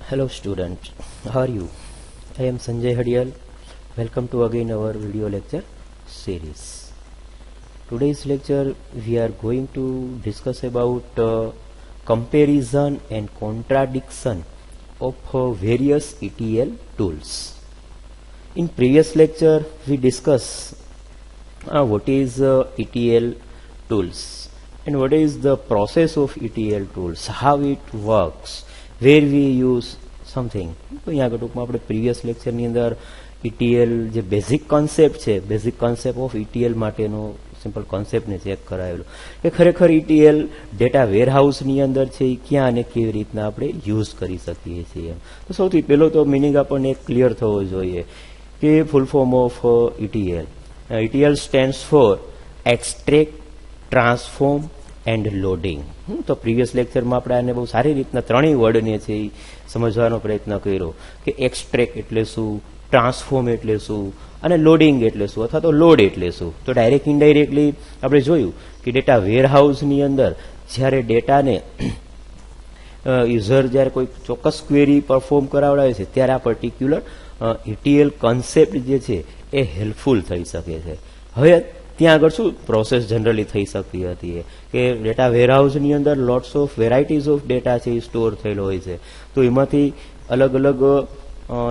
Hello student, how are you? I am Sanjay Hadiyal. Welcome to again our video lecture series. Today's lecture we are going to discuss about comparison and contradiction of various ETL tools. In previous lecture we discussed what is ETL tools and what is the process of ETL tools, how it works, where we use something. તો અહીંયા આગળ ટૂંકમાં આપણે previous લેક્ચરની અંદર ETL જે basic concept છે, basic concept of ETL માટેનો simple કોન્સેપ્ટને check કરાવેલું કે ખરેખર ETL ડેટા વેરહાઉસની અંદર છે એ ક્યાં અને કેવી રીતના આપણે યુઝ કરી શકીએ છીએ. તો સૌથી પહેલો તો મિનિંગ આપણને ક્લિયર થવો જોઈએ કે full form of ETL. ETL stands for extract, transform and loading. તો પ્રીવિયસ લેક્ચરમાં આપણે આને બહુ સારી રીતના ત્રણેય વર્ડને છે એ સમજવાનો પ્રયત્ન કર્યો કે એક્સટ્રેક્ટ એટલે શું, ટ્રાન્સફોર્મ એટલે શું અને લોડિંગ એટલે શું અથવા તો લોડ એટલે શું. તો ડાયરેક્ટ ઇનડાયરેક્ટલી આપણે જોયું કે ડેટા વેરહાઉસની અંદર જ્યારે ડેટાને યુઝર જ્યારે કોઈ ચોક્કસ ક્વેરી પરફોર્મ કરાવડાવે છે ત્યારે આ પર્ટિક્યુલર ETL કોન્સેપ્ટ જે છે એ હેલ્પફુલ થઈ શકે છે. હવે ત્યાં આગળ શું પ્રોસેસ જનરલી થઈ શકતી હતી કે ડેટા વેરહાઉસની અંદર lots of varieties of data છે એ સ્ટોર થયેલો હોય છે. તો એમાંથી અલગ અલગ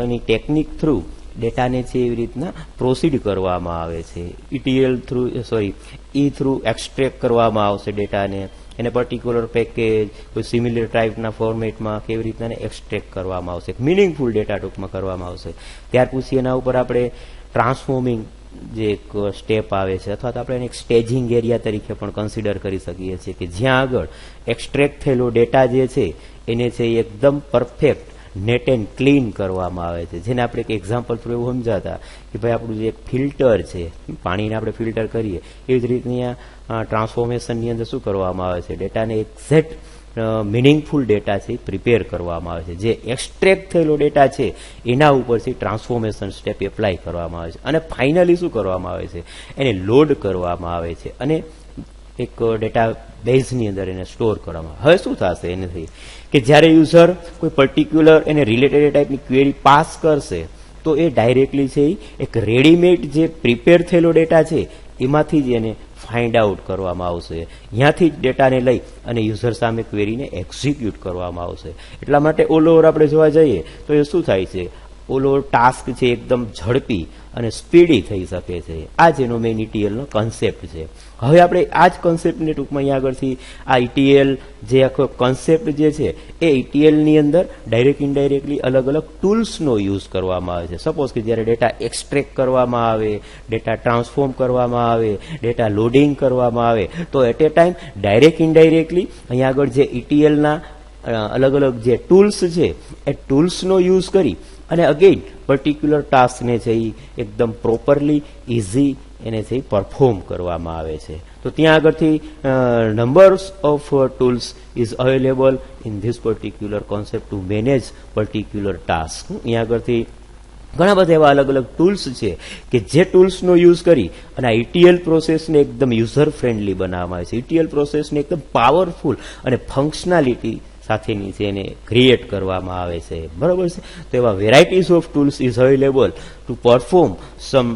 એની ટેકનિક થ્રુ ડેટાને છે એવી રીતના પ્રોસીડ કરવામાં આવે છે. ETL થ્રુ એક્સટ્રેક્ટ કરવામાં આવશે ડેટાને, એને પર્ટિક્યુલર પેકેજ કોઈ સિમિલર ટાઈપના ફોર્મેટમાં કેવી રીતના એક્સટ્રેક્ટ કરવામાં આવશે, મિનિંગફુલ ડેટા ટૂંકમાં કરવામાં આવશે. ત્યાર પછી એના ઉપર આપણે ટ્રાન્સફોર્મિંગ જે એક સ્ટેપ આવે છે અથવા તો આપણે એને એક સ્ટેજિંગ એરિયા તરીકે પણ કન્સિડર કરી શકીએ છીએ કે જ્યાં આગળ એક્સટ્રેક્ટ થયેલો ડેટા જે છે એને છે એકદમ પરફેક્ટ નેટ એન્ડ ક્લીન કરવામાં આવે છે. જેને આપણે એક એક્ઝામ્પલ થ્રુ એવું સમજાતા કે ભાઈ આપણું જે ફિલ્ટર છે, પાણીને આપણે ફિલ્ટર કરીએ એવી જ રીતની ટ્રાન્સફોર્મેશનની અંદર શું કરવામાં આવે છે, ડેટાને એક્ઝેક્ટ મિનિંગફુલ ડેટા છે પ્રિપેર કરવામાં આવે છે. જે એક્સટ્રેક્ટ થયેલો ડેટા છે એના ઉપરથી ટ્રાન્સફોર્મેશન સ્ટેપ એપ્લાય કરવામાં આવે છે અને ફાઇનલી શું કરવામાં આવે છે, એને લોડ કરવામાં આવે છે અને એક ડેટા બેઝની અંદર એને સ્ટોર કરવામાં. હવે શું થશે એનાથી કે જ્યારે યુઝર કોઈ પર્ટિક્યુલર એને રિલેટેડ ટાઈપની ક્વેરી પાસ કરશે તો એ ડાયરેક્ટલી છે એક રેડીમેડ જે પ્રિપેર થયેલો ડેટા છે એમાંથી જ એને ફાઇન્ડ આઉટ કરવામાં આવશે. ત્યાંથી જ ડેટાને લઈ અને યુઝર સામે ક્વેરીને એક્ઝિક્યુટ કરવામાં આવશે. એટલા માટે ઓલ ઓવર આપણે જોવા જઈએ તો એ શું થાય છે, ઓલ ઓવર ટાસ્ક છે એકદમ ઝડપી અને સ્પીડી થઈ શકે છે. આ જ એનો મેઇન ETLનો કોન્સેપ્ટ છે. હવે આપણે આ જ કોન્સેપ્ટને ટૂંકમાં અહીંયા આગળથી આ ETL જે આખો કોન્સેપ્ટ જે છે એ ETLની અંદર ડાયરેક્ટ ઇનડાયરેક્ટલી અલગ અલગ ટૂલ્સનો યુઝ કરવામાં આવે છે. સપોઝ કે જ્યારે ડેટા એક્સટ્રેક્ટ કરવામાં આવે, ડેટા ટ્રાન્સફોર્મ કરવામાં આવે, ડેટા લોડિંગ કરવામાં આવે તો at a time direct indirectly અહીંયા આગળ જે ETLના અલગ અલગ જે ટૂલ્સ છે એ ટૂલ્સનો યુઝ કરી અને અગેન પર્ટિક્યુલર ટાસ્કને છે એ એકદમ પ્રોપરલી ઇઝી એને છે પરફોર્મ કરવામાં આવે છે. તો ત્યાં આગળથી numbers of tools is available in this particular concept two manage particular task. અહીંયા આગળથી ઘણા બધા એવા અલગ અલગ ટૂલ્સ છે કે જે ટૂલ્સનો યુઝ કરી અને આ ETL પ્રોસેસને એકદમ યુઝર ફ્રેન્ડલી બનાવવામાં આવે છે. ETL પ્રોસેસને એકદમ પાવરફુલ અને ફંક્શનાલિટી સાથેની છે એને ક્રિએટ કરવામાં આવે છે. બરાબર છે. તો એવા varieties of tools is available to perform some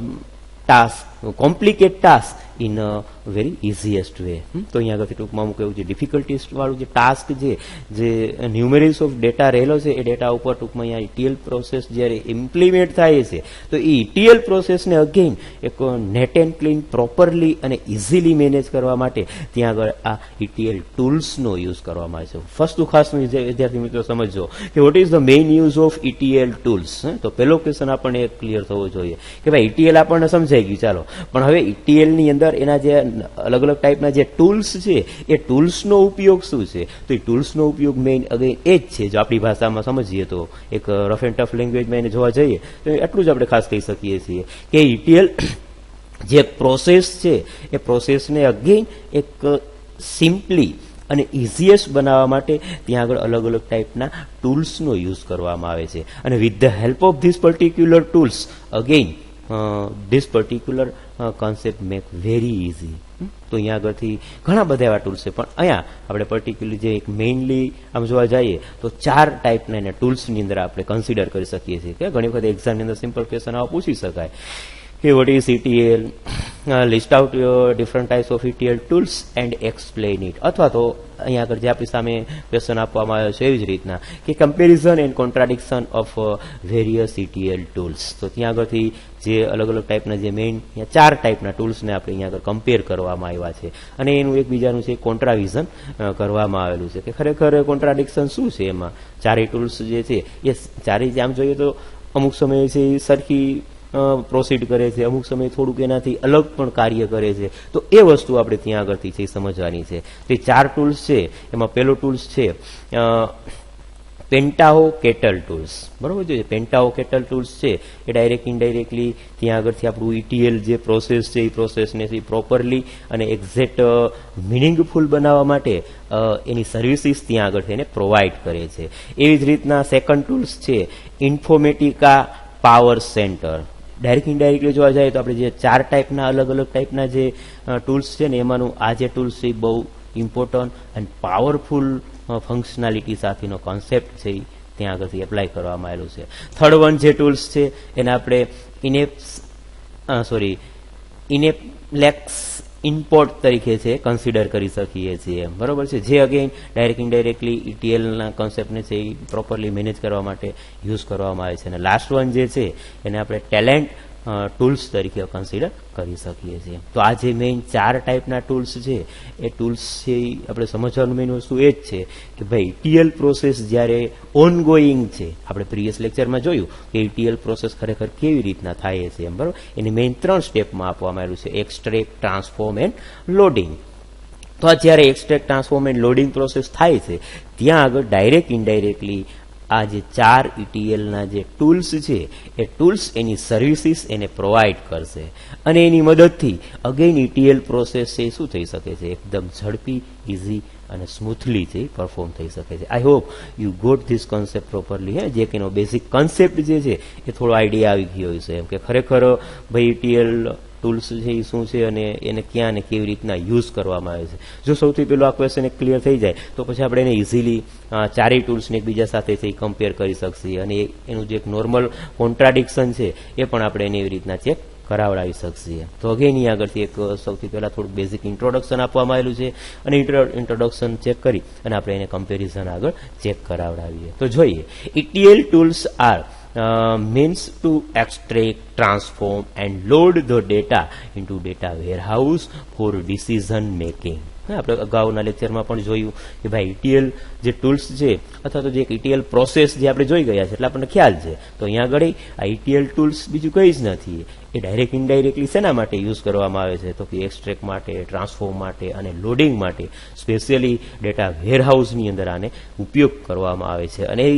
task, complicate task in a very easiest way. તો અહીંયા આગળથી ટૂંકમાં અમુક એવું જે ડિફિકલ્ટીઝ વાળું જે ટાસ્ક છે, જે ન્યુમેરીસ ઓફ ડેટા રહેલો છે એ ડેટા ઉપર ટૂંકમાં અહીંયા ETL પ્રોસેસ જ્યારે ઇમ્પ્લિમેન્ટ થાય છે તો એ ETL પ્રોસેસને અગેન એક નેટ એન્ડ ક્લીન પ્રોપરલી અને ઇઝીલી મેનેજ કરવા માટે ત્યાં આગળ આ ETL ટૂલ્સનો યુઝ કરવામાં આવે છે. ફર્સ્ટ ખાસ વિદ્યાર્થી મિત્રો સમજો કે what is the main use of ETL tools. તો પહેલો ક્વેશ્ચન આપણને ક્લિયર થવો જોઈએ કે ભાઈ ETL આપણને સમજાઈ ગયું, ચાલો, પણ હવે ETLની અંદર એના જે અલગ અલગ ટાઈપના જે ટૂલ્સ છે એ ટૂલ્સનો ઉપયોગ શું છે. તો એ ટૂલ્સનો ઉપયોગ મેઇન અગેન એ જ છે. જો આપણી ભાષામાં સમજીએ તો એક રફ એન્ડ ટફ લેંગ્વેજમાં એને જોવા જઈએ તો એટલું જ આપણે ખાસ કહી શકીએ છીએ કે ETL જે પ્રોસેસ છે એ પ્રોસેસને અગેન એક સિમ્પલી અને ઇઝીએસ્ટ બનાવવા માટે ત્યાં આગળ અલગ અલગ ટાઈપના ટૂલ્સનો યુઝ કરવામાં આવે છે અને with the help of this particular tools again this particular concept make very easy. તો અહીંયા આગળથી ઘણા બધા એવા ટૂલ્સ છે, પણ અહીંયા આપણે પર્ટિક્યુલરલી જે એક મેઇનલી આમ જોવા જઈએ તો 4 ટાઈપના એને ટૂલ્સની અંદર આપણે કન્સિડર કરી શકીએ છીએ. કે ઘણી વખત એક્ઝામની અંદર સિમ્પલ ક્વેશ્ચન આવા પૂછી શકાય કે what is ETL, list out different types of ETL tools and explain it. અથવા તો અહીંયા આગળ જે આપણી સામે ક્વેશ્ચન આપવામાં આવ્યો છે એવી જ રીતના કે comparison and contradiction of various ETL tools. તો ત્યાં આગળથી જે અલગ અલગ ટાઈપના જે મેઇન 4 ટાઈપના ટૂલ્સને આપણે અહીંયા આગળ કમ્પેર કરવામાં આવ્યા છે અને એનું એકબીજાનું છે કોન્ટ્રાવિઝન કરવામાં આવેલું છે કે ખરેખર કોન્ટ્રાડિક્શન શું છે એમાં. ચારેય ટૂલ્સ જે છે એ ચારેય આમ જોઈએ તો અમુક સમયે છે એ સરખી પ્રોસીડ કરે છે, અમુક સમયે થોડુંક એનાથી અલગ પણ કાર્ય કરે છે. તો એ વસ્તુ આપણે ત્યાં આગળથી છે સમજવાની છે. તે 4 ટૂલ્સ છે એમાં પહેલો ટૂલ્સ છે પેન્ટાઓ કેટલ ટૂલ્સ. બરોબર છે. પેન્ટાઓ કેટલ ટૂલ્સ છે એ ડાયરેક્ટ ઇનડાયરેક્ટલી ત્યાં આગળથી આપણું ETL જે પ્રોસેસ છે એ પ્રોસેસને પ્રોપરલી અને એક્ઝેક્ટ મિનિંગફુલ બનાવવા માટે એની સર્વિસીસ ત્યાં આગળ એને પ્રોવાઈડ કરે છે. એવી જ રીતના સેકન્ડ ટૂલ્સ છે ઇન્ફોર્મેટિકા પાવર સેન્ટર. ડાયરેક્ટ ઇનડાયરેક્ટલી જોવા જાય તો આપણે જે 4 ટાઈપના અલગ અલગ ટાઈપના જે ટૂલ્સ છે ને એમાંનું આ જે ટૂલ્સ છે એ બહુ ઇમ્પોર્ટન્ટ અને પાવરફુલ ફંક્શનાલિટી સાથેનો કોન્સેપ્ટ છે એ ત્યાં આગળથી એપ્લાય કરવામાં આવેલું છે. થર્ડ વન જે ટૂલ્સ છે એને આપણે ઇનેપ્લેક્સ ઇમ્પોર્ટ તરીકે છે કન્સિડર કરી શકીએ છીએ. બરોબર છે. જે અગેન ડાયરેક્ટ ઇનડાયરેક્ટલી ETLના કોન્સેપ્ટને છે એ પ્રોપરલી મેનેજ કરવા માટે યુઝ કરવામાં આવે છે. અને લાસ્ટ વન જે છે એને આપણે ટેલેન્ટ ટૂલ્સ તરીકે કન્સિડર કરી શકીએ છીએ. તો આ જે મેઇન 4 ટાઈપના ટૂલ્સ છે એ ટૂલ્સ છે આપણે સમજવાનું મેઇન વસ્તુ એ જ છે કે ભાઈ ETL પ્રોસેસ જ્યારે ઓનગોઈંગ છે, આપણે પ્રીવિયસ લેક્ચરમાં જોયું કે ETL પ્રોસેસ ખરેખર કેવી રીતના થાય છે એમ. બરોબર. એની મેઇન 3 સ્ટેપમાં આપવામાં આવ્યું છે એક્સટ્રેક્ટ, ટ્રાન્સફોર્મ એન્ડ લોડિંગ. તો આ જ્યારે extract, transform and loading process થાય છે ત્યાં આગળ ડાયરેક્ટ ઇનડાયરેક્ટલી આ જે 4 ETLના જે ટૂલ્સ છે એ ટૂલ્સ એની સર્વિસીસ એને પ્રોવાઈડ કરશે અને એની મદદથી અગેન ETL પ્રોસેસ છે શું થઈ શકે છે એકદમ ઝડપી, ઇઝી અને સ્મૂથલી છે પરફોર્મ થઈ શકે છે. I hope you got this concept properly. જે કે એનો બેઝિક કોન્સેપ્ટ જે છે એ થોડો આઈડિયા આવી ગયો છે એમ કે ખરેખર ભાઈ ETL ટૂલ્સ છે એ શું છે અને એને ક્યાં અને કેવી રીતના યુઝ કરવામાં આવે છે. જો સૌથી પહેલો આ ક્વેશ્ચન એક ક્લિયર થઈ જાય તો પછી આપણે એને ઇઝીલી 4 ટૂલ્સને એકબીજા સાથે છે એ કમ્પેર કરી શકીએ અને એનું જે એક નોર્મલ કોન્ટ્રાડિક્શન છે એ પણ આપણે એને એવી રીતના ચેક કરાવડાવી શકીએ. તો અગેન અહીં આગળથી એક સૌથી પહેલા થોડુંક બેઝિક ઇન્ટ્રોડક્શન આપવામાં આવેલું છે અને ઇન્ટ્રોડક્શન ચેક કરી અને આપણે એને કમ્પેરિઝન આગળ ચેક કરાવડાવીએ. તો જોઈએ ETL tools are means to extract, transform and load the data into data warehouse for decision making. આપણે અગાઉના લેક્ચરમાં પણ જોયું કે ભાઈ ETL જે ટૂલ્સ છે અથવા તો જે ETL પ્રોસેસ જે આપણે જોઈ ગયા છે એટલે આપણને ખ્યાલ છે. તો અહીંયા આગળ આ ETL ટૂલ્સ બીજું કંઈ જ નથી. એ ડાયરેક્ટ ઇનડાયરેક્ટલી શેના માટે યુઝ કરવામાં આવે છે તો કે એક્સટ્રેક્ટ માટે, ટ્રાન્સફોર્મ માટે અને લોડિંગ માટે સ્પેશિયલી ડેટા વેરહાઉસની અંદર આને ઉપયોગ કરવામાં આવે છે. અને એ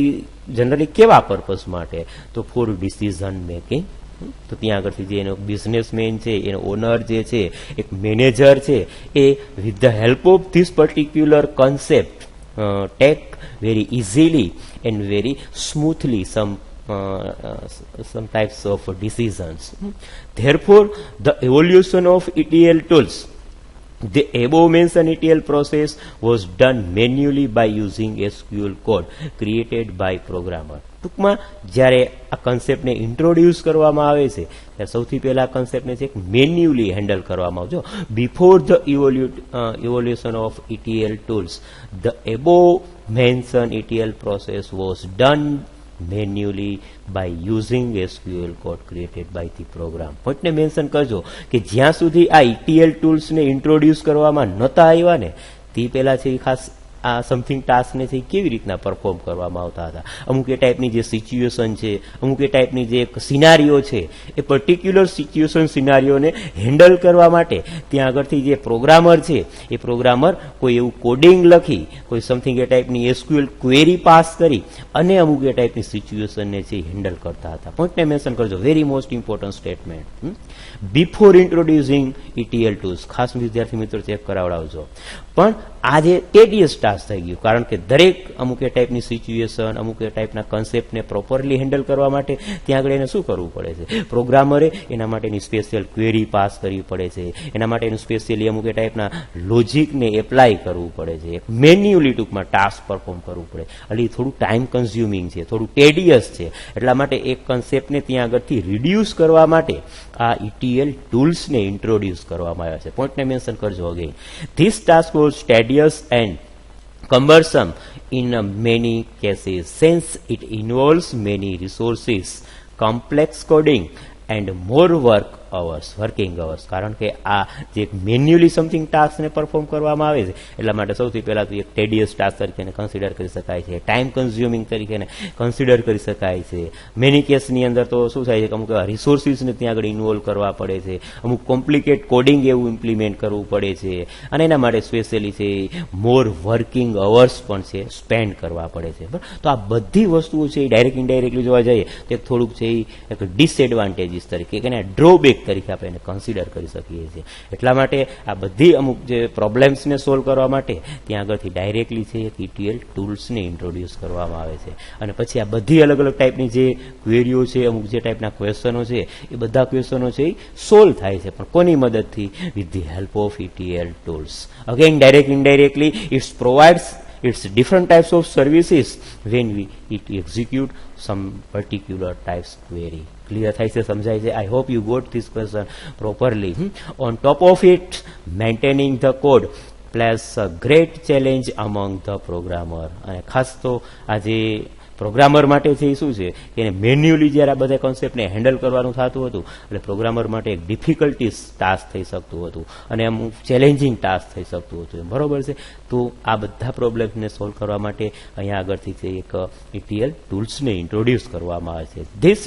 જનરલી કેવા પર્પઝ માટે તો ફોર ડિસિઝન મેકિંગ. તો ત્યાં આગળથી જે એનો બિઝનેસમેન છે, એનો ઓનર જે છે, એક મેનેજર છે, એ with the help of this particular concept take very easily and very smoothly some types of decisions. Therefore, the evolution of ETL tools, the above mentioned ETL process was done manually by using SQL code created by programmer. ટૂંકમાં જ્યારે આ કન્સેપ્ટને introduce કરવામાં આવે છે ત્યારે સૌથી પહેલા આ કન્સેપ્ટને છે મેન્યુઅલી હેન્ડલ કરવામાં આવજો. Before the evolution of ETL tools the above mention ETL process was done manually by using SQL code created by the program. પોઈન્ટને મેન્શન કરજો કે જ્યાં સુધી આ ETL ટૂલ્સને ઇન્ટ્રોડ્યુસ કરવામાં નહોતા આવ્યા ને તે પહેલા છે ખાસ આ સમથિંગ ટાસ્કને છે કેવી રીતના પરફોર્મ કરવામાં આવતા હતા. અમુક એ ટાઈપની જે સિચ્યુએશન છે, અમુક એ ટાઈપની જે એક સિનારીઓ છે એ પર્ટિક્યુલર સિચ્યુએશન સિનારીઓને હેન્ડલ કરવા માટે ત્યાં આગળથી જે પ્રોગ્રામર છે એ પ્રોગ્રામર કોઈ એવું કોડિંગ લખી, કોઈ સમથિંગ એ ટાઈપની SQL ક્વેરી પાસ કરી અને અમુક એ ટાઈપની સિચ્યુએશનને છે એ હેન્ડલ કરતા હતા. પોઈન્ટને મેન્શન કરજો. Very most important statement. Before ઇન્ટ્રોડ્યુસિંગ ETL tools ખાસ વિદ્યાર્થી મિત્રો ચેક કરાવડાવજો. પણ આ જે ટેડિયસ ટાસ્ક ટાસ્ક થઈ ગયું, કારણ કે દરેક અમુક એ ટાઈપની સિચ્યુએશન, અમુક એ ટાઈપના કન્સેપ્ટને પ્રોપરલી હેન્ડલ કરવા માટે ત્યાં આગળ એને શું કરવું પડે છે, પ્રોગ્રામરે એના માટેની સ્પેશિયલ ક્વેરી પાસ કરવી પડે છે, એના માટેનું સ્પેશિયલી અમુક એ ટાઈપના લોજિકને એપ્લાય કરવું પડે છે, મેન્યુઅલી ટૂંકમાં ટાસ્ક પરફોર્મ કરવું પડે. એટલે થોડું ટાઈમ કન્ઝ્યુમિંગ છે, થોડું ટેડિયસ છે. એટલા માટે એક કન્સેપ્ટને ત્યાં આગળથી રિડ્યુસ કરવા માટે આ ETL ટૂલ્સને ઇન્ટ્રોડ્યુસ કરવામાં આવ્યા છે. પોઈન્ટને મેન્શન કરજો again. This task was tedious and cumbersome in many cases since it involves many resources, complex coding and more working hours. કારણ કે આ જે મેન્યુઅલી સમથિંગ ટાસ્કને પરફોર્મ કરવામાં આવે છે એટલા માટે સૌથી પહેલાં તો એક ટેડિયસ ટાસ્ક તરીકે કન્સિડર કરી શકાય છે, ટાઈમ કન્ઝ્યુમિંગ તરીકે કન્સિડર કરી શકાય છે. મેની કેસની અંદર તો શું થાય છે કે અમુક રિસોર્સિસને ત્યાં આગળ ઇન્વોલ્વ કરવા પડે છે, અમુક કોમ્પ્લિકેટ કોડિંગ એવું ઇમ્પ્લિમેન્ટ કરવું પડે છે, અને એના માટે સ્પેશિયલી છે મોર વર્કિંગ અવર્સ પણ છે સ્પેન્ડ કરવા પડે છે. બરાબર, તો આ બધી વસ્તુઓ છે એ ડાયરેક્ટ ઇનડાયરેક્ટલી જોવા જઈએ તો થોડુંક છે એ એક ડિસએડવાન્ટેજીસ તરીકે કે ડ્રોબેક તરીકે આપણે એને કન્સિડર કરી શકીએ છીએ. એટલા માટે આ બધી અમુક જે પ્રોબ્લેમ્સને સોલ્વ કરવા માટે ત્યાં આગળથી ડાયરેક્ટલી છે એક ETL ટૂલ્સને ઇન્ટ્રોડ્યુસ કરવામાં આવે છે. અને પછી આ બધી અલગ અલગ ટાઈપની જે ક્વેરીઓ છે, અમુક જે ટાઈપના ક્વેશ્ચનો છે એ બધા ક્વેશ્ચનો છે એ સોલ્વ થાય છે, પણ કોની મદદથી? With the help of ETL tools. Again direct indirectly it's provides its different types of services when it execute some particular types query. Clear થાય છે, સમજાય છે? I hope you got this question properly. On top of it, maintaining the code plays a great challenge among the programmer. અને ખાસ તો આજે programmer માટે છે એ શું છે કે એને મેન્યુઅલી જ્યારે આ બધા કોન્સેપ્ટને હેન્ડલ કરવાનું થતું હતું એટલે પ્રોગ્રામર માટે એક ડિફિકલ્ટીસ ટાસ્ક થઈ શકતું હતું અને અમુક ચેલેન્જિંગ ટાસ્ક થઈ શકતું હતું. બરોબર છે? તો આ બધા પ્રોબ્લેમ્સને સોલ્વ કરવા માટે અહીંયા આગળથી છે એક ETL ટૂલ્સને ઇન્ટ્રોડ્યુસ કરવામાં આવે છે. This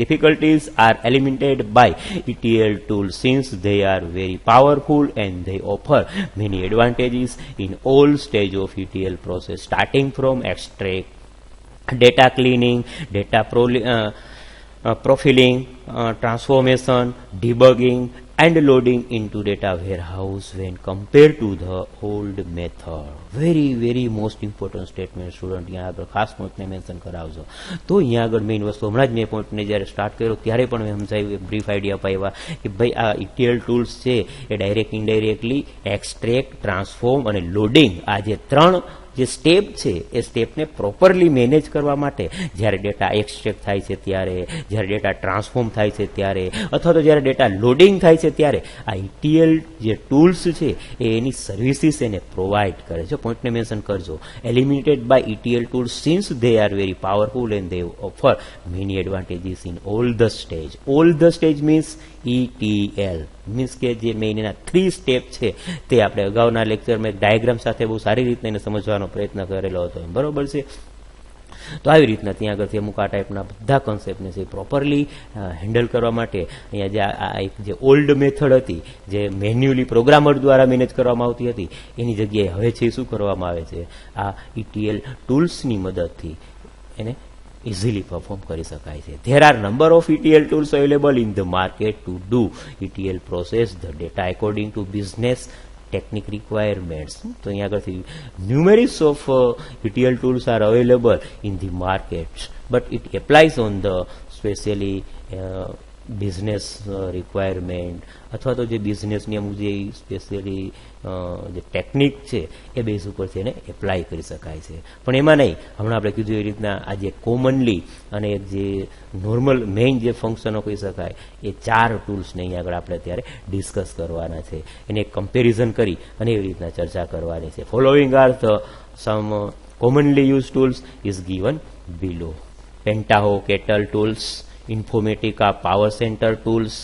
difficulties are eliminated by ETL tools since they are very powerful and they offer many advantages in all stage of ETL process, starting from extract, data cleaning, data profiling, transformation, debugging and loading into data warehouse when compared to the old method. very most important statement student અહીંયા આગળ ખાસ પોઈન્ટને mention કરાવજો. તો અહીંયા આગળ main વસ્તુ હમણાં જ મેં પોઈન્ટને જ્યારે સ્ટાર્ટ કર્યો ત્યારે પણ મેં સમજાવ્યું, એક બ્રીફ આઈડિયા અપાવ્યા કે ભાઈ આ ETL ટૂલ્સ છે એ ડાયરેક્ટ ઇનડાયરેક્ટલી એક્સટ્રેક્ટ, ટ્રાન્સફોર્મ અને લોડિંગ આ જે ત્રણ જે સ્ટેપ છે એ સ્ટેપને પ્રોપરલી મેનેજ કરવા માટે જ્યારે ડેટા એક્સટ્રેક્ટ થાય છે ત્યારે, જ્યારે ડેટા ટ્રાન્સફોર્મ થાય છે ત્યારે, અથવા તો જ્યારે ડેટા લોડિંગ થાય છે ત્યારે આ ETL જે ટૂલ્સ છે એ એની સર્વિસીસ એને પ્રોવાઈડ કરે છે. પોઈન્ટને મેન્શન કરજો. Eliminated by ETL tools since they are very powerful and they offer many advantages in all the stage. All the stage means ETL means કે જે મેઇન એના 3 સ્ટેપ છે તે આપણે અગાઉના લેક્ચરમાં એક ડાયાગ્રામ સાથે બહુ સારી રીતના એને સમજવાનો પ્રયત્ન કરેલો હતો. બરોબર છે? તો આવી રીતના ત્યાં આગળથી અમુક આ ટાઈપના બધા કોન્સેપ્ટને છે પ્રોપરલી હેન્ડલ કરવા માટે અહીંયા જે આ એક જે ઓલ્ડ મેથડ હતી જે મેન્યુઅલી પ્રોગ્રામર દ્વારા મેનેજ કરવામાં આવતી હતી એની જગ્યાએ હવે છે શું કરવામાં આવે છે, આ ETL ટૂલ્સની મદદથી એને easily perform કરી શકાય છે. There are number of ETL tools available in the market to do ETL process the data according to business technique requirements. તો અહીંયા આગળથી numerous of ETL tools are available in the market, but it applies on the specially business requirement અથવા તો જે બિઝનેસની અમુક જે specially જે technique છે એ બેઝ ઉપરથી એને એપ્લાય કરી શકાય છે. પણ એમાં નહીં, હમણાં આપણે કીધું એ રીતના આ જે કોમનલી અને જે નોર્મલ મેઇન જે ફંક્શનો કહી શકાય એ 4 ટૂલ્સને અહીંયા આગળ આપણે અત્યારે ડિસ્કસ કરવાના છે. એને કમ્પેરિઝન કરી અને એવી રીતના ચર્ચા કરવાની છે. Following are the some commonly use tools is given below. Pentaho Kettle tools, Informatica Power Center tools,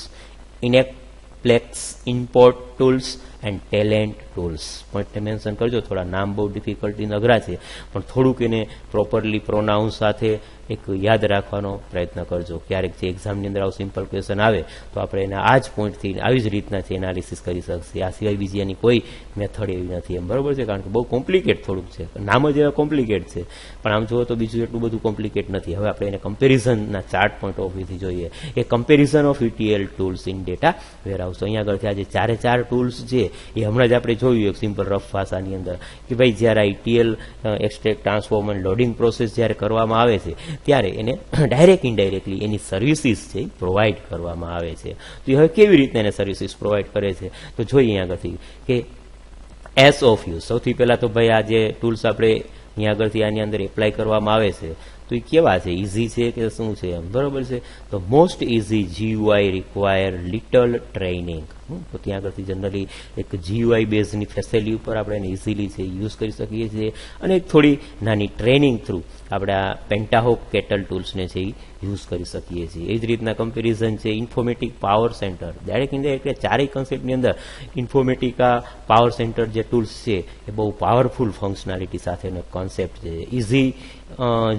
Ineplex import tools and Talent tools. પોઈન્ટને મેન્શન કરજો. થોડા નામ બહુ ડિફિકલ્ટી અઘરા છે પણ થોડુંક એને પ્રોપરલી પ્રોનાઉન્સ સાથે એક યાદ રાખવાનો પ્રયત્ન કરજો. ક્યારેક જે એક્ઝામની અંદર આવું સિમ્પલ ક્વેશ્ચન આવે તો આપણે એના આ જ પોઈન્ટથી આવી જ રીતનાથી એનાલિસિસ કરી શકશે. આ સિવાય બીજી એની કોઈ મેથડ એવી નથી એમ, બરોબર છે. કારણ કે બહુ કોમ્પ્લિકેટ થોડુંક છે, નામ જ એવા કોમ્પ્લિકેટ છે, પણ આમ જુઓ તો બીજું એટલું બધું કોમ્પ્લિકેટ નથી. હવે આપણે એને કમ્પેરિઝનના ચાર્ટ પોઈન્ટ ઓફ વ્યૂથી જોઈએ. A comparison of ETL tools in data warehouse. અહીંયા આગળથી આ જે 4 ટૂલ્સ છે એ હમણાં જ આપણે જોયું એક સિમ્પલ રફ ભાષાની અંદર કે ભાઈ જ્યારે આ ETL એક્સટ્રેક્ટ, ટ્રાન્સફોર્મ અને લોડિંગ પ્રોસેસ જ્યારે કરવામાં આવે છે ત્યારે એને ડાયરેક્ટ ઇનડાયરેક્ટલી એની સર્વિસીસ છે એ પ્રોવાઈડ કરવામાં આવે છે. તો હવે કેવી રીતના એને સર્વિસીસ પ્રોવાઈડ કરે છે તો જોઈએ આગળથી કે એસ ઓફ યુઝ. સૌથી પહેલાં તો ભાઈ આ જે ટૂલ્સ આપણે અહીંયા આગળથી આની અંદર એપ્લાય કરવામાં આવે છે તો એ કેવા છે, ઇઝી છે કે શું છે એમ, બરોબર છે. તો most easy GUI require little training. તો ત્યાં આગળથી જનરલી એક GUI બેઝની ફેસિલિટી ઉપર આપણે એને ઇઝીલી છે યુઝ કરી શકીએ છીએ અને એક થોડી નાની ટ્રેનિંગ થ્રુ આપણે આ પેન્ટાહોક કેટલ ટૂલ્સને છે એ યુઝ કરી શકીએ છીએ. એ જ રીતના કમ્પેરિઝન છે Informatica Power centre. Direct indirect ચારેય કન્સેપ્ટની અંદર ઇન્ફોર્મેટિકા પાવર સેન્ટર જે ટૂલ્સ છે એ બહુ પાવરફુલ ફંક્શનાલિટી સાથેનો કોન્સેપ્ટ છે. Easy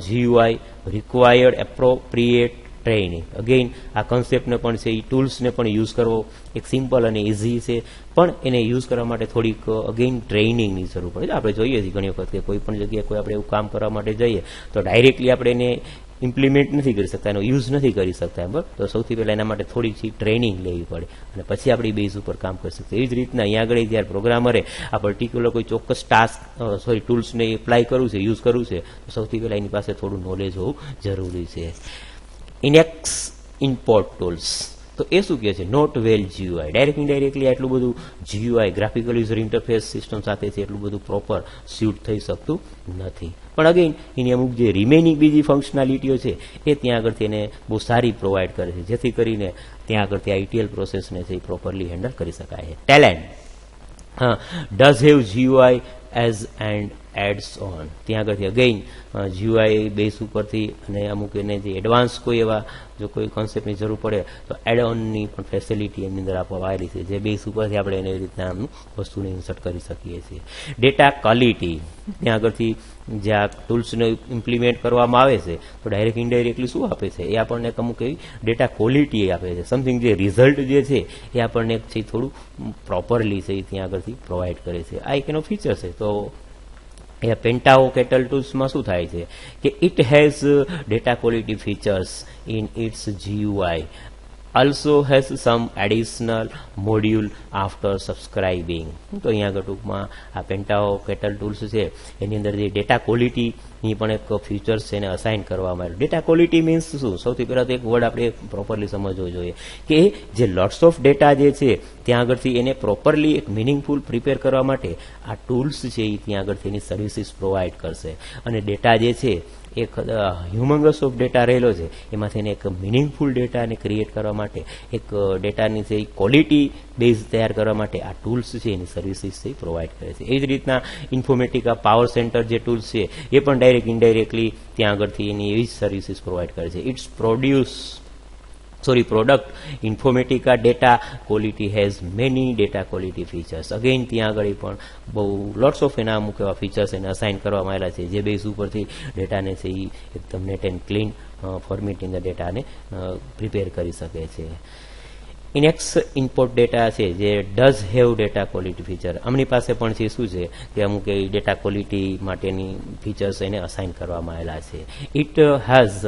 GUI required appropriate training. Again આ કન્સેપ્ટને પણ છે એ ટૂલ્સને પણ યુઝ કરવો એક સિમ્પલ અને ઇઝી છે, પણ એને યુઝ કરવા માટે થોડીક અગેઇન ટ્રેનિંગની જરૂર પડે છે. આપણે જોઈએ છીએ ઘણી વખત કે કોઈ પણ જગ્યાએ કોઈ આપણે એવું કામ કરવા માટે જઈએ તો ડાયરેક્ટલી આપણે એને ઇમ્પ્લિમેન્ટ નથી કરી શકતા, એનો યુઝ નથી કરી શકતા એમ. તો સૌથી પહેલાં એના માટે થોડીક ટ્રેનિંગ લેવી પડે અને પછી આપણી બેઝ ઉપર કામ કરી શકીએ. એવી જ રીતના અહીંયા આગળ જ્યારે પ્રોગ્રામરે આ પર્ટિક્યુલર કોઈ ચોક્કસ ટૂલ્સને એપ્લાય કરવું છે, યુઝ કરવું છે તો સૌથી પહેલાં એની પાસે થોડું નોલેજ હોવું જરૂરી છે. ઇનેક્સ ઇમ્પોર્ટ ટૂલ્સ. તો એ શું કહે છે, not well GUI. Direct indirectly આટલું બધું GUI graphical user interface system સાથે છે એટલું બધું પ્રોપર સ્યુટ થઈ શકતું નથી. પણ અગેઇન એની અમુક જે રિમેનિંગ બીજી ફંક્શનાલિટીઓ છે એ ત્યાં આગળથી એને બહુ સારી પ્રોવાઈડ કરે છે, જેથી કરીને ત્યાં આગળથી આ ETL પ્રોસેસને છે એ પ્રોપરલી હેન્ડલ કરી શકાય છે. Talend does have GUI as and adds on. ત્યાં આગળથી અગેઇન GUI બેઝ ઉપરથી અને અમુક એને જે એડવાન્સ કોઈ એવા જો કોઈ કોન્સેપ્ટની જરૂર પડે તો એડ ઓનની પણ ફેસિલિટી એની અંદર આપવામાં આવેલી છે, જે બેઝ ઉપરથી આપણે એને એવી રીતના વસ્તુને ઇન્સર્ટ કરી શકીએ છીએ. Data quality. ત્યાં આગળથી જે આ ટૂલ્સને ઇમ્પ્લિમેન્ટ કરવામાં આવે છે તો ડાયરેક્ટ ઇન્ડાયરેક્ટલી શું આપે છે, એ આપણને અમુક એવી ડેટા ક્વોલિટી આપે છે. સમથિંગ જે રિઝલ્ટ જે છે એ આપણને છે થોડું પ્રોપરલી છે ત્યાં આગળથી પ્રોવાઈડ કરે છે. આ એક એનો ફીચર છે. તો એ પેન્ટાહોક કેટલ ટૂલ્સમાં શું થાય છે કે it has data quality features in its GUI, also has some additional module after subscribing. તો અહીંયા આગળ ટૂંકમાં આ પેન્ટાહોક કેટલ ટૂલ્સ છે એની અંદર જે ડેટા ક્વોલિટીની પણ એક ફીચર્સ છે એને અસાઇન કરવામાં આવ્યું. ડેટા ક્વોલિટી મીન્સ શું? સૌથી પહેલાં તો એક વર્ડ આપણે પ્રોપરલી સમજવો જોઈએ કે જે લોટ્સ ઓફ ડેટા જે છે ત્યાં આગળથી એને પ્રોપરલી એક મિનિંગફુલ પ્રિપેર કરવા માટે આ ટૂલ્સ છે એ ત્યાં આગળથી એની સર્વિસીસ પ્રોવાઈડ કરશે. અને ડેટા જે છે એક હ્યુમંગસ ઓફ ડેટા રહેલો છે એમાંથી એને એક મિનિંગફુલ ડેટાને ક્રિએટ કરવા માટે, એક ડેટાની જે ક્વોલિટી બેઝ તૈયાર કરવા માટે આ ટૂલ્સ છે એની સર્વિસીસ છે પ્રોવાઈડ કરે છે. એ જ રીતના ઇન્ફોર્મેટિકા પાવર સેન્ટર જે ટૂલ્સ છે એ પણ ડાયરેક્ટ ઇન્ડાયરેક્ટલી ત્યાં આગળથી એની એવી જ સર્વિસીસ પ્રોવાઈડ કરે છે. It's product Informatica data quality has many data quality features. Again ત્યાં આગળ પણ બહુ લોટ્સ ઓફ એના અમુક એવા ફીચર્સ એને અસાઇન કરવામાં આવેલા છે જે બેઝ ઉપરથી ડેટાને છે એ એકદમ નેટ એન્ડ ક્લીન ફોર્મેટિંગ ડેટાને પ્રિપેર કરી શકે છે. ઇનેક્સ ઇમ્પોર્ટ ડેટા છે જે does have data quality feature. આમની પાસે પણ છે શું છે કે અમુક એ ડેટા ક્વોલિટી માટેની ફીચર્સ એને અસાઇન કરવામાં આવેલા છે. It has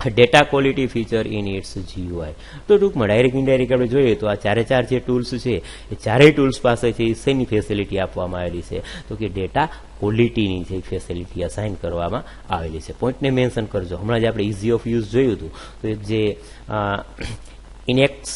data quality feature in its GUI. તો ટૂંકમાં ડાયરેક્ટ ઇન્ડાયરેક્ટ આપણે જોઈએ તો આ ચારે જે ટૂલ્સ છે એ ચારેય ટૂલ્સ પાસે છે શેની ફેસિલિટી આપવામાં આવેલી છે તો કે ડેટા ક્વોલિટીની જે ફેસિલિટી અસાઇન કરવામાં આવેલી છે. પોઈન્ટને મેન્શન કરજો. હમણાં જે આપણે ઇઝી ઓફ યુઝ જોયું હતું તો એક જે ઇનેક્સ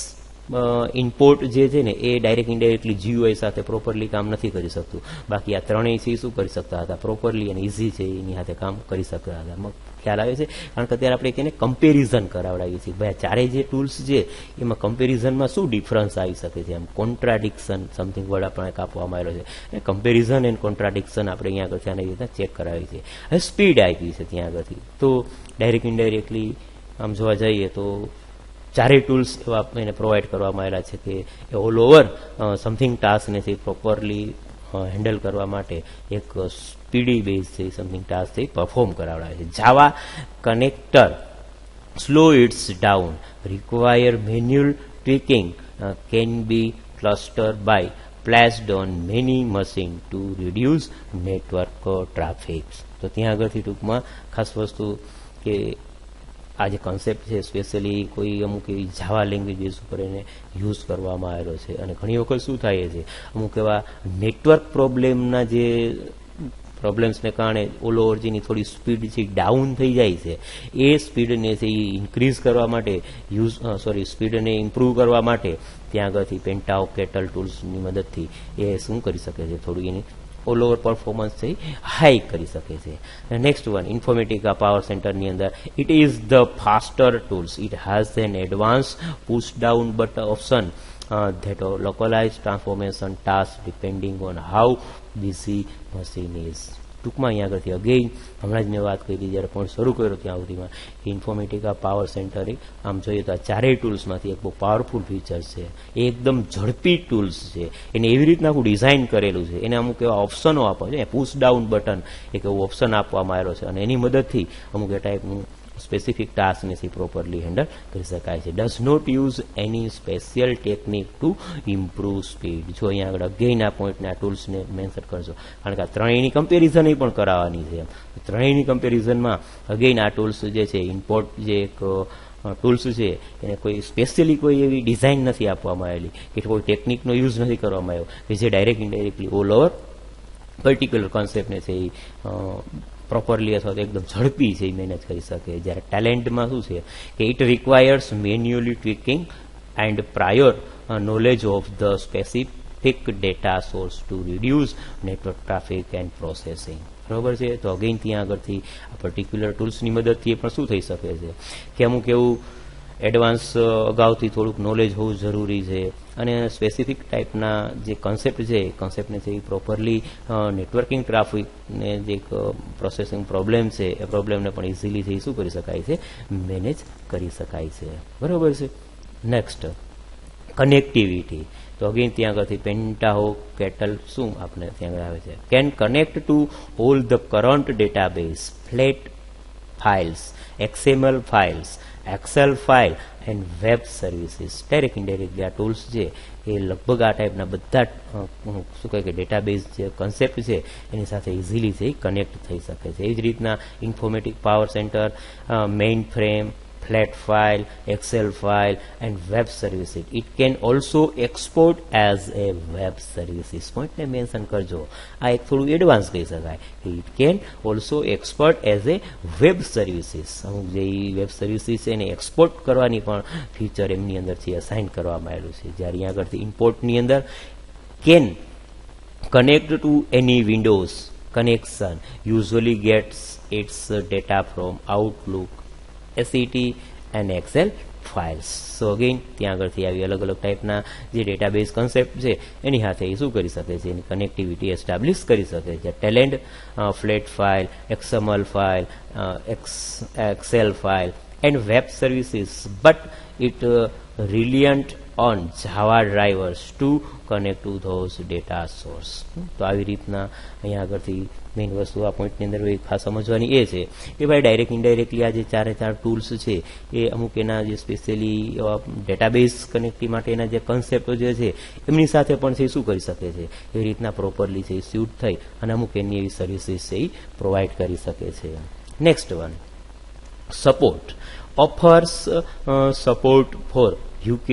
ઇમ્પોર્ટ જે છે ને એ ડાયરેક્ટ ઇન્ડાયરેક્ટલી GUI સાથે પ્રોપરલી કામ નથી કરી શકતું. બાકી આ ત્રણેય છે શું કરી શકતા હતા, પ્રોપરલી અને ઇઝી છે એની સાથે કામ કરી શકતા હતા. ખ્યાલ આવે છે? કારણ કે અત્યારે આપણે એને કમ્પેરિઝન કરાવડાવીએ છીએ. ભાઈ ચારેય જે ટૂલ્સ છે એમાં કમ્પેરિઝનમાં શું ડિફરન્સ આવી શકે છે, એમ કોન્ટ્રાડિક્શન સમથિંગ વર્ડ આપણે આપવામાં આવેલો છે. કમ્પેરિઝન એન્ડ કોન્ટ્રાડિક્શન આપણે અહીંયા આગળથી આની રીતે ચેક કરાવી છે. હવે સ્પીડ આપી છે ત્યાં આગળથી. તો ડાયરેક્ટ ઇન્ડાયરેક્ટલી આમ જોવા જઈએ તો ચારેય ટૂલ્સ એવા એને પ્રોવાઈડ કરવામાં આવેલા છે કે એ ઓલ ઓવર સમથિંગ ટાસ્કને છે પ્રોપરલી હેન્ડલ કરવા માટે એક સ્પીડી બેઝ છે સમથિંગ ટાસ્ક છે પરફોર્મ કરાવડાવે છે. જાવા connector slow it down, require manual tweaking, can be clustered by placed on many machines to reduce network traffic. તો ત્યાં આગળથી ટૂંકમાં ખાસ વસ્તુ કે આ જે કોન્સેપ્ટ છે સ્પેશિયલી કોઈ અમુક એવી જાવા લેંગ્વેજ બેઝ ઉપર એને યુઝ કરવામાં આવેલો છે. અને ઘણી વખત શું થાય છે અમુક એવા નેટવર્ક પ્રોબ્લેમના જે પ્રોબ્લેમ્સને કારણે ઓલ ઓવર જેની થોડી સ્પીડ છે ડાઉન થઈ જાય છે, એ સ્પીડને છે એ ઇન્ક્રીઝ કરવા માટે સ્પીડને ઇમ્પ્રૂવ કરવા માટે ત્યાં આગળથી પેન્ટાઓ કેટલ ટૂલ્સની મદદથી એ શું કરી શકે છે, થોડું એની ઓલ ઓવર પરફોર્મન્સ છે હાઈ કરી શકે છે. નેક્સ્ટ વન ઇન્ફોર્મેટિકા પાવર સેન્ટરની અંદર it is the faster tools. It has N advance push down button option that localize transformation tasks depending on how busy machine is. ટૂંકમાં અહીંયા આગળથી અગેઇન હમણાં જ મેં વાત કરી જ્યારે પણ શરૂ કર્યો ત્યાં સુધીમાં કે ઇન્ફોર્મેટિકા પાવર સેન્ટર આમ જોઈએ તો આ ચારેય ટૂલ્સમાંથી એક બહુ પાવરફુલ ફીચર છે. એ એકદમ ઝડપી ટૂલ્સ છે. એને એવી રીતના આખું ડિઝાઇન કરેલું છે. એને અમુક એવા ઓપ્શનો આપવા છે. પુશ ડાઉન બટન એક એવું ઓપ્શન આપવામાં આવેલો છે અને એની મદદથી અમુક એ ટાઈપનું સ્પેસિફિક ટાસ્કને પ્રોપરલી હેન્ડલ કરી શકાય છે. Does not use any special technique to improve speed. જો અહીંયા આગળ અગેઇન આ પોઈન્ટને આ ટૂલ્સને મેન્શન કરજો કારણ કે આ ત્રણેયની કમ્પેરિઝન પણ કરાવવાની છે. ત્રણેયની કમ્પેરિઝનમાં અગેઇન આ ટૂલ્સ જે છે ઇમ્પોર્ટ જે એક ટૂલ્સ છે એને કોઈ સ્પેશિયલી કોઈ એવી ડિઝાઇન નથી આપવામાં આવેલી કે કોઈ ટેકનિકનો યુઝ નથી કરવામાં આવ્યો કે જે direct indirectly all over particular કોન્સેપ્ટને છે એ પ્રોપરલી અથવા તો એકદમ ઝડપી છે એ મેનેજ કરી શકે. જ્યારે ટેલેન્ટમાં શું છે કે it requires manually tweaking and prior knowledge of the specific data source to reduce network traffic and processing. બરાબર છે. તો અગેઇન ત્યાં આગળથી આ પર્ટિક્યુલર ટૂલ્સની મદદથી પણ શું થઈ શકે છે કે અમુક એવું એડવાન્સ અગાઉથી થોડુંક નોલેજ હોવું જરૂરી છે અને સ્પેસિફિક ટાઈપના જે કોન્સેપ્ટ છે એ કોન્સેપ્ટને છે એ પ્રોપરલી નેટવર્કિંગ ટ્રાફિકને જે પ્રોસેસિંગ પ્રોબ્લેમ છે એ પ્રોબ્લેમને પણ ઇઝીલી છે શું કરી શકાય છે, મેનેજ કરી શકાય છે. બરાબર છે. Next connectivity. તો અગેન ત્યાં આગળથી પેન્ટાહો કેટલ શું આપણે ત્યાં આગળ આવે છે can connect to all the current database, flat files, XML files, Excel file and web services. Direct indirect આ ટૂલ્સ છે એ લગભગ આ ટાઈપના બધા શું કહે કે ડેટાબેઝ જે કન્સેપ્ટ છે એની સાથે ઇઝીલી છે કનેક્ટ થઈ શકે છે. એ જ રીતના Informatica Power Center, mainframe, flat file, Excel file and web services. It can also export as a web services. Point ને મેન્શન કરજો. આ એક થોડું એડવાન્સ કહી શકાય કે it can also export as a web services. અમુક જે વેબ સર્વિસીસ છે એને એક્સપોર્ટ કરવાની પણ ફીચર એમની અંદરથી અસાઇન કરવામાં આવેલું છે. જ્યારે અહીંયા આગળથી ઇમ્પોર્ટની અંદર can connect to any Windows connection, usually gets its data from Outlook, SET and Excel files. So again ત્યાં આગળથી આવી અલગ અલગ ટાઈપના જે ડેટાબેઝ કન્સેપ્ટ છે એની સાથે એ શું કરી શકે છે, એની કનેક્ટિવિટી એસ્ટાબ્લિશ કરી શકે છે. Talend, flat file, XML file, Excel file and web services, but it reliant on Java drivers to connect to those data source. તો આવી રીતના અહીંયા આગળથી મેઇન વસ્તુ આ પોઈન્ટની અંદર ખાસ સમજવાની એ છે કે ભાઈ ડાયરેક્ટ ઇનડાયરેક્ટલી આ જે ચારે ચાર ટૂલ્સ છે એ અમુક એના જે સ્પેશિયલી ડેટાબેઝ કનેક્ટિવ માટેના જે કન્સેપ્ટો જે છે એમની સાથે પણ છે શું કરી શકે છે, એવી રીતના પ્રોપરલી છે સ્યુટ થઈ અને અમુક એની એવી સર્વિસીસ છે એ પ્રોવાઈડ કરી શકે છે. Next one support. Offers support four UK,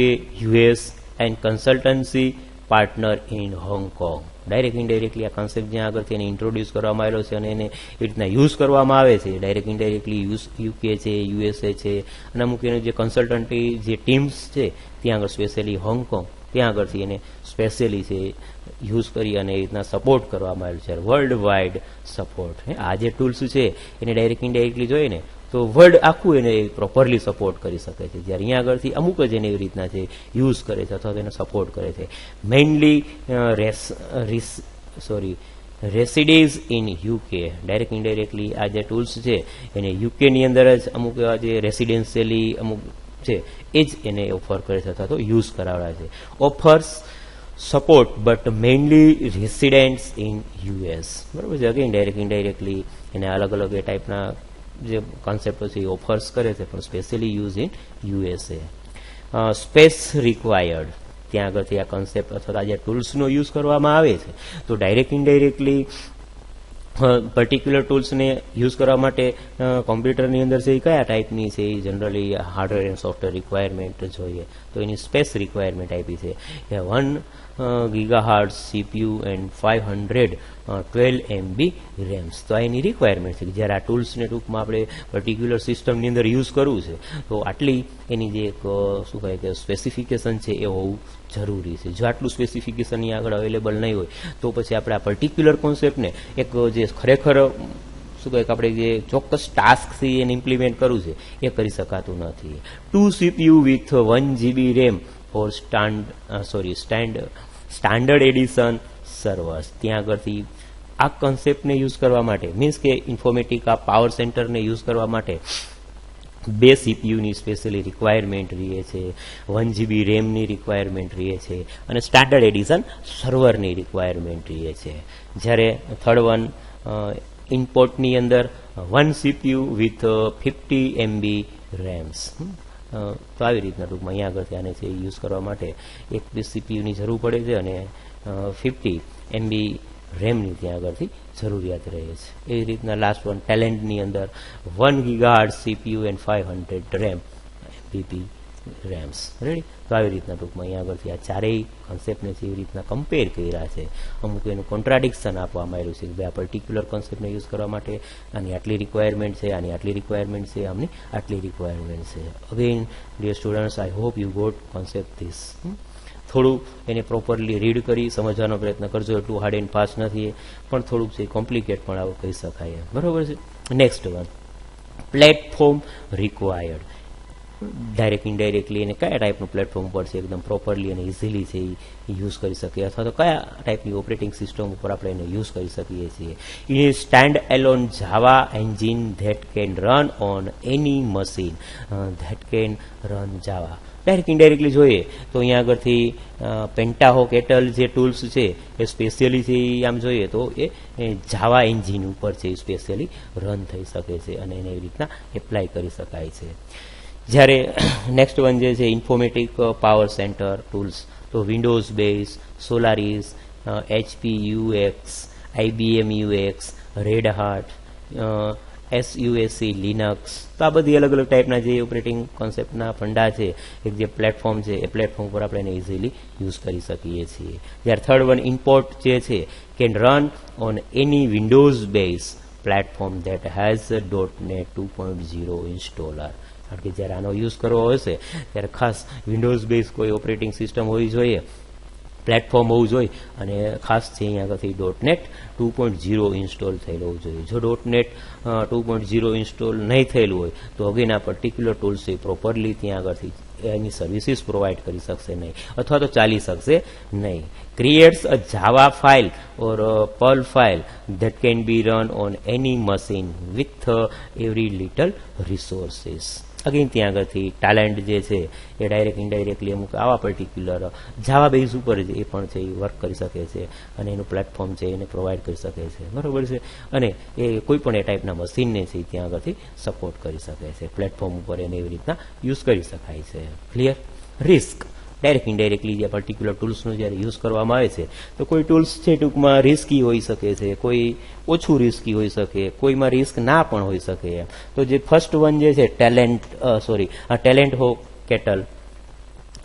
US and consultancy partner in Hong Kong. Direct indirectly આ કન્સેપ્ટ જ્યાં આગળથી એને ઇન્ટ્રોડ્યુસ કરવામાં આવેલો છે અને એને એ રીતના યુઝ કરવામાં આવે છે. ડાયરેક્ટ ઇનડાયરેક્ટલી UK છે, USA છે અને અમુક એનું જે કન્સલ્ટન્ટી જે ટીમ્સ છે ત્યાં આગળ સ્પેશિયલી હોંગકોંગ ત્યાં આગળથી એને સ્પેશિયલી છે યુઝ કરી અને એ રીતના સપોર્ટ કરવામાં આવેલું છે. World wide support. આ જે ટૂલ્સ છે એને ડાયરેક્ટ ઇનડાયરેક્ટલી જોઈએ ને તો વર્લ્ડ આખું એને પ્રોપરલી સપોર્ટ કરી શકે છે. જ્યારે અહીંયા આગળથી અમુક જ એને એવી રીતના છે યુઝ કરે છે અથવા તો એને સપોર્ટ કરે છે. Mainly residence in UK. Direct indirectly આ જે ટૂલ્સ છે એને યુકેની અંદર જ અમુક એવા જે રેસિડેન્શિયલી અમુક છે એ જ એને ઓફર કરે છે અથવા તો યુઝ કરાવડાવે છે. Offers support but mainly residents in US, બરાબર છે. અગેન ડાયરેક્ટ ઇનડાયરેક્ટલી એને અલગ અલગ એ ટાઈપના જે કોન્સેપ્ટો છે એ ઓફર્સ કરે છે, પણ specially use in USA. Space required, ત્યાં આગળથી આ કોન્સેપ્ટ અથવા જે ટૂલ્સનો યુઝ કરવામાં આવે છે, તો ડાયરેક્ટ ઇનડાયરેક્ટલી પર્ટિક્યુલર ટૂલ્સને યુઝ કરવા માટે કોમ્પ્યુટરની અંદર છે એ કયા ટાઈપની છે, એ generally hardware and software requirement જોઈએ તો એની સ્પેસ રિક્વાયરમેન્ટ આપી છે કે 1 gigahertz CPU and 512 MB RAMs. તો આ એની રિક્વાયરમેન્ટ છે કે જ્યારે આ ટૂલ્સને ટૂંકમાં આપણે પર્ટિક્યુલર સિસ્ટમની અંદર યુઝ કરવું છે તો આટલી એની જે એક શું કહે કે સ્પેસિફિકેશન છે એ હોવું જરૂરી છે. જો આટલું સ્પેસિફિકેશન અહીં આગળ અવેલેબલ નહીં હોય તો પછી આપણે આ પર્ટિક્યુલર કોન્સેપ્ટને એક જે ખરેખર શું કહે કે આપણે જે ચોક્કસ ટાસ્ક છે એને ઇમ્પ્લિમેન્ટ કરવું છે એ કરી શકાતું નથી. 2 CPU with 1 GB RAM for standard edition servers, ત્યાં આગળથી આ કોન્સેપ્ટને યુઝ કરવા માટે મીન્સ કે ઇન્ફોર્મેટિકા પાવર સેન્ટરને યુઝ કરવા માટે 2 CPUની સ્પેશિયલી રિક્વાયરમેન્ટ રહે છે, 1 GB રેમની રિક્વાયરમેન્ટ રહે છે અને સ્ટાન્ડર્ડ એડિશન સર્વરની રિક્વાયરમેન્ટ રહે છે. જ્યારે થર્ડ વન ઇનપોર્ટની અંદર 1 CPU વિથ 50 MB રેમ્સ. તો આવી રીતના ટૂંકમાં અહીંયા આગળથી આને છે યુઝ કરવા માટે એક CPUની જરૂર પડે છે અને 50 MB રેમની ત્યાં આગળથી જરૂરિયાત રહે છે. એવી રીતના લાસ્ટ વન ટેલેન્ટની અંદર 1 gigahertz CPU and 500 RAM MBP RAMs. Ready. તો આવી રીતના ટૂંકમાં અહીંયા આગળથી આ ચારેય કોન્સેપ્ટને છે એવી રીતના કમ્પેર કર્યા છે. અમુક એનું કોન્ટ્રાડિક્શન આપવામાં આવ્યું છે કે ભાઈ આ પર્ટિક્યુલર કોન્સેપ્ટને યુઝ કરવા માટે આની આટલી રિક્વાયરમેન્ટ છે, આની આટલી રિક્વાયરમેન્ટ છે, આમની આટલી રિક્વાયરમેન્ટ છે. Again dear students, I hope you got concept this. થોડું એને પ્રોપરલી રીડ કરી સમજવાનો પ્રયત્ન કરજો. એટલું હાર્ડ એન્ડ ફાસ્ટ નથી પણ થોડુંક છે કોમ્પ્લિકેટ પણ આવું કહી શકાય, બરોબર છે. Next one platform required. Direct indirectly એને કયા ટાઈપનું પ્લેટફોર્મ ઉપર છે એકદમ પ્રોપરલી અને ઇઝીલી છે એ યુઝ કરી શકીએ અથવા તો કયા ટાઈપની ઓપરેટિંગ સિસ્ટમ ઉપર આપણે એને યુઝ કરી શકીએ છીએ. It stand alone Java engine that can run on any machine that can run Java. Direct indirectly જોઈએ તો અહીંયા આગળથી પેન્ટાહો કેટલ જે ટૂલ્સ છે એ સ્પેશિયલી છે આમ જોઈએ તો એ જાવા એન્જિન ઉપર છે એ સ્પેશિયલી રન થઈ શકે છે અને એને એવી રીતના એપ્લાય કરી શકાય છે. જ્યારે નેક્સ્ટ વન જે છે ઇન્ફોર્મેટિક પાવર સેન્ટર ટૂલ્સ, તો Windows base, Solaris, HP UX, IBM UX, Red Hat, SUSE Linux. તો આ બધી અલગ અલગ ટાઈપના જે ઓપરેટિંગ કોન્સેપ્ટના ફંડા છે એક જે પ્લેટફોર્મ છે એ પ્લેટફોર્મ પર આપણે એને ઇઝીલી યુઝ કરી શકીએ છીએ. જ્યારે થર્ડ વન ઇમ્પોર્ટ જે છે can run on any Windows base platform that has .NET 2.0 installer. કારણ કે જ્યારે આનો યુઝ કરવો હશે ત્યારે ખાસ વિન્ડોઝ બેઝ કોઈ ઓપરેટિંગ સિસ્ટમ હોવી જોઈએ, પ્લેટફોર્મ હોવું જોઈએ અને ખાસ છે અહીંયા આગળથી .NET 2.0 ઇન્સ્ટોલ થયેલું હોવું જોઈએ. જો .NET 2.0 ઇન્સ્ટોલ નહીં થયેલું હોય તો અગેન આ પર્ટિક્યુલર ટૂલ્સ છે પ્રોપરલી ત્યાં આગળથી એની સર્વિસીસ પ્રોવાઈડ કરી શકશે નહીં અથવા તો ચાલી શકશે નહીં. Creates a Java file or Perl file that can be run on any machine with every little resources. Again ત્યાં આગળથી ટેલેન્ટ જે છે એ ડાયરેક્ટ ઇનડાયરેક્ટલી અમુક આવા પર્ટિક્યુલર જાવા બેઝ ઉપર જ એ પણ છે એ વર્ક કરી શકે છે અને એનું પ્લેટફોર્મ છે એને પ્રોવાઈડ કરી શકે છે, બરાબર છે. અને એ કોઈ પણ એ ટાઈપના મશીનને છે ત્યાં આગળથી સપોર્ટ કરી શકે છે. પ્લેટફોર્મ ઉપર એને એવી રીતના યુઝ કરી શકાય છે. ક્લિયર. રિસ્ક. ડાયરેક્ટ ઇનડાયરેક્ટલી જે પર્ટિક્યુલર ટૂલ્સનો જ્યારે યુઝ કરવામાં આવે છે તો કોઈ ટૂલ્સ છે ટૂંકમાં રિસ્કી હોઈ શકે છે, કોઈ ઓછું રિસ્કી હોઈ શકે, કોઈમાં રિસ્ક ના પણ હોઈ શકે. તો જે ફર્સ્ટ વન જે છે ટેલેન્ટ હો કેટલ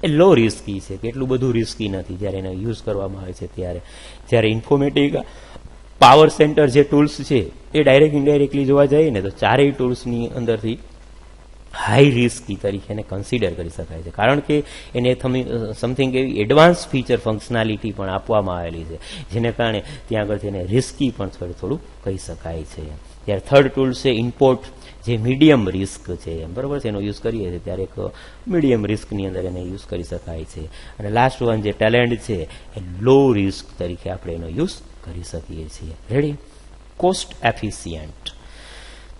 એ લો રિસ્કી છે કે એટલું બધું રિસ્કી નથી જ્યારે એને યુઝ કરવામાં આવે છે ત્યારે. જ્યારે ઇન્ફોર્મેટિક પાવર સેન્ટર જે ટૂલ્સ છે એ ડાયરેક્ટ ઇનડાયરેક્ટલી જોવા જઈએ ને તો ચારેય ટૂલ્સની અંદરથી હાઈ રિસ્કી તરીકે એને કન્સિડર કરી શકાય છે કારણ કે એને સમથિંગ એવી એડવાન્સ ફીચર ફંક્શનાલિટી પણ આપવામાં આવેલી છે જેને કારણે ત્યાં આગળથી એને રિસ્કી પણ થોડું કહી શકાય છે. ત્યારે થર્ડ ટૂલ છે ઇમ્પોર્ટ જે મીડિયમ રિસ્ક છે, બરાબર છે, એનો યુઝ કરીએ છીએ ત્યારે એક મીડિયમ રિસ્કની અંદર એને યુઝ કરી શકાય છે. અને લાસ્ટ વન જે ટેલેન્ટ છે એ લો રિસ્ક તરીકે આપણે એનો યુઝ કરી શકીએ છીએ. રેડી. Cost efficient.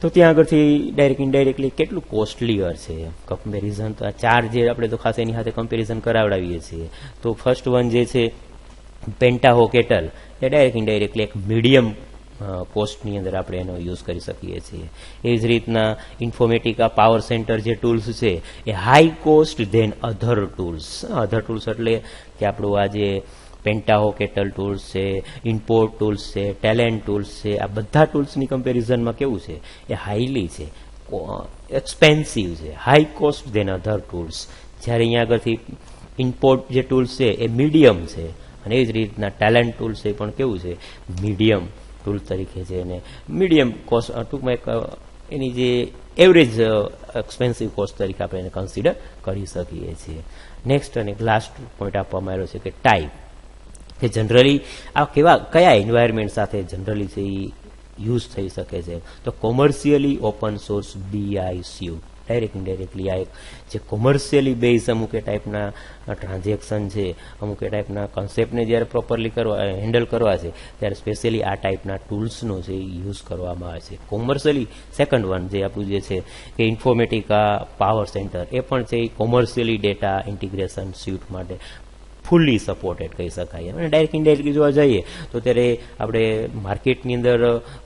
તો ત્યાં આગળથી ડાયરેક્ટ ઇનડાયરેક્ટલી કેટલું કોસ્ટલીયર છે કમ્પેરિઝન. તો આ ચાર જે આપણે તો ખાસ એની સાથે કમ્પેરિઝન કરાવડાવીએ છીએ. તો ફર્સ્ટ વન જે છે પેન્ટાહો કેટલ એ ડાયરેક્ટ ઇનડાયરેક્ટલી એક મીડિયમ કોસ્ટની અંદર આપણે એનો યુઝ કરી શકીએ છીએ. એ જ રીતના ઇન્ફોર્મેટિકા પાવર સેન્ટર જે ટૂલ્સ છે એ હાઈ કોસ્ટ ધેન અધર ટૂલ્સ. અધર ટૂલ્સ એટલે કે આપણું આ જે પેન્ટાહો કેટલ ટૂલ્સ છે, ઇમ્પોર્ટ ટૂલ્સ છે, ટેલેન્ટ ટૂલ્સ છે, આ બધા ટૂલ્સની કમ્પેરિઝનમાં કેવું છે એ હાઈલી છે, એક્સપેન્સિવ છે, હાઈ કોસ્ટ ધેન અધર ટૂલ્સ. જ્યારે અહીંયા આગળથી ઇમ્પોર્ટ જે ટૂલ્સ છે એ મીડિયમ છે અને એ જ રીતના ટેલેન્ટ ટૂલ્સ એ પણ કેવું છે મીડિયમ ટૂલ તરીકે છે અને મીડિયમ કોસ્ટ ટૂંકમાં એક એની જે એવરેજ એક્સપેન્સિવ કોસ્ટ તરીકે આપણે એને કન્સિડર કરી શકીએ છીએ. નેક્સ્ટ અને લાસ્ટ પોઈન્ટ આપવામાં આવ્યો છે કે ટાઈપ, કે જનરલી આ કયા એન્વાયરમેન્ટ સાથે જનરલી છે એ યુઝ થઈ શકે છે. તો commercially open source BISU direct indirectly આ એક જે કોમર્શિયલી બેઝ અમુક એ ટાઈપના ટ્રાન્ઝેક્શન છે, અમુક એ ટાઈપના કન્સેપ્ટને જ્યારે પ્રોપરલી હેન્ડલ કરવા છે ત્યારે સ્પેશિયલી આ ટાઈપના ટૂલ્સનો છે એ યુઝ કરવામાં આવે છે. કોમર્શિયલી સેકન્ડ વન જે આપણું જે છે કે ઇન્ફોર્મેટિકા પાવર સેન્ટર એ પણ છે એ કોમર્શિયલી ડેટા ઇન્ટિગ્રેશન સ્યુટ માટે ફૂલ્લી સપોર્ટેડ કહી શકાય. અને ડાયરેક્ટ ઇનડાયરેક્ટલી જોવા જઈએ તો ત્યારે આપણે માર્કેટની અંદર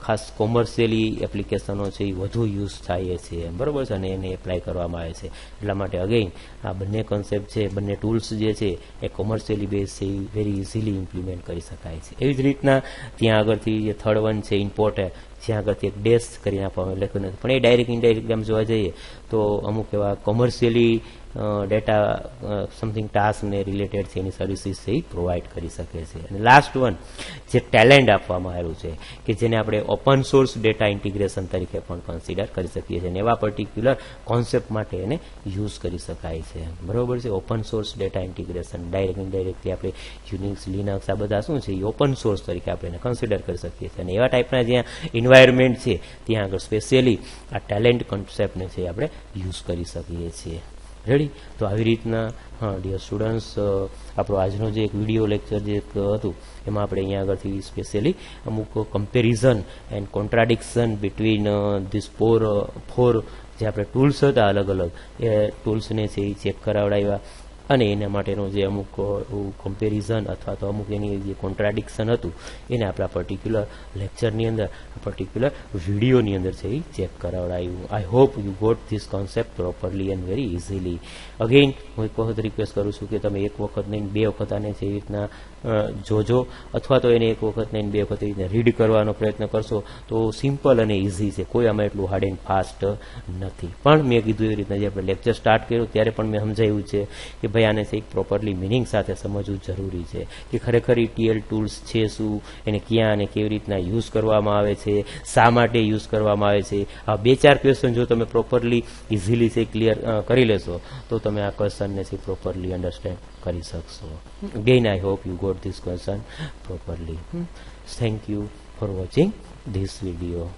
ખાસ કોમર્શિયલી એપ્લિકેશનો છે એ વધુ યુઝ થાય છે, બરાબર છે, અને એને એપ્લાય કરવામાં આવે છે. એટલા માટે અગેઇન આ બંને કોન્સેપ્ટ છે, બંને ટૂલ્સ જે છે એ કોમર્શિયલી બેઝ છે એ વેરી ઇઝીલી ઇમ્પ્લિમેન્ટ કરી શકાય છે. એવી જ રીતના ત્યાં આગળથી જે થર્ડ વન છે ઇમ્પોર્ટ, જ્યાં આગળથી એક ડેશ કરીને આપવામાં લખ્યું નથી પણ એ ડાયરેક્ટ ઇનડાયરેક્ટ આમ જોવા જઈએ તો અમુક એવા કોમર્શિયલી ડેટા સમથિંગ ટાસ્કને રિલેટેડ છે એની સર્વિસીસ છે એ પ્રોવાઈડ કરી શકે છે. અને લાસ્ટ વન જે ટેલેન્ટ આપવામાં આવ્યું છે કે જેને આપણે ઓપન સોર્સ ડેટા ઇન્ટિગ્રેશન તરીકે પણ કન્સિડર કરી શકીએ છીએ અને એવા પર્ટિક્યુલર કોન્સેપ્ટ માટે એને યુઝ કરી શકાય છે, બરાબર છે. Open source data integration direct indirectly આપણે યુનિક્સ લિનક્સ આ બધા શું છે એ ઓપન સોર્સ તરીકે આપણે એને કન્સિડર કરી શકીએ છીએ અને એવા ટાઈપના જ્યાં ઇન્વાયરમેન્ટ છે ત્યાં આગળ સ્પેશિયલી આ ટેલેન્ટ કોન્સેપ્ટને છે આપણે યુઝ કરી શકીએ છીએ. રેડી? તો આવી રીતના ડિયર સ્ટુડન્ટ્સ આપણો આજનો જે એક વિડીયો લેક્ચર જે હતું એમાં આપણે અહીંયા આગળથી સ્પેશિયલી અમુક comparison and contradiction between this four જે આપણે ટૂલ્સ હતા અલગ અલગ એ ટૂલ્સને છે એ ચેક કરાવડાવ્યા અને એના માટેનો જે અમુક કમ્પેરિઝન અથવા તો અમુક એની જે કોન્ટ્રાડિક્શન હતું એને આપણા પર્ટિક્યુલર લેક્ચરની અંદર પર્ટિક્યુલર વિડીયોની અંદર છે એ ચેક કરાવડાવ્યું. I hope you got this concept properly and very easily. Again હું એક વખત રિક્વેસ્ટ કરું છું કે તમે એક વખત નહીં બે વખત આને છે એ રીતના જોજો અથવા તો એને એક વખત નહીં બે વખત એ રીતના રીડ કરવાનો પ્રયત્ન કરશો તો સિમ્પલ અને ઇઝી છે, કોઈ આમાં એટલું હાર્ડ એન્ડ ફાસ્ટ નથી. પણ મેં કીધું એવી રીતના જે આપણે લેક્ચર સ્ટાર્ટ કર્યું ત્યારે પણ મેં સમજાવ્યું છે કે ભાઈ આને એક પ્રોપરલી મિનિંગ સાથે સમજવું જરૂરી છે કે ખરેખર ETL ટૂલ્સ છે શું, એને ક્યાં અને કેવી રીતના યુઝ કરવામાં આવે છે, શા માટે યુઝ કરવામાં આવે છે. આ બે ચાર ક્વેશ્ચન જો તમે પ્રોપરલી ઇઝીલી છે ક્લિયર કરી લેશો તો તમે આ ક્વેશ્ચનને છે પ્રોપરલી અન્ડરસ્ટેન્ડ કરી શકશો. Again I hope you got this question properly. Thank you for watching this video.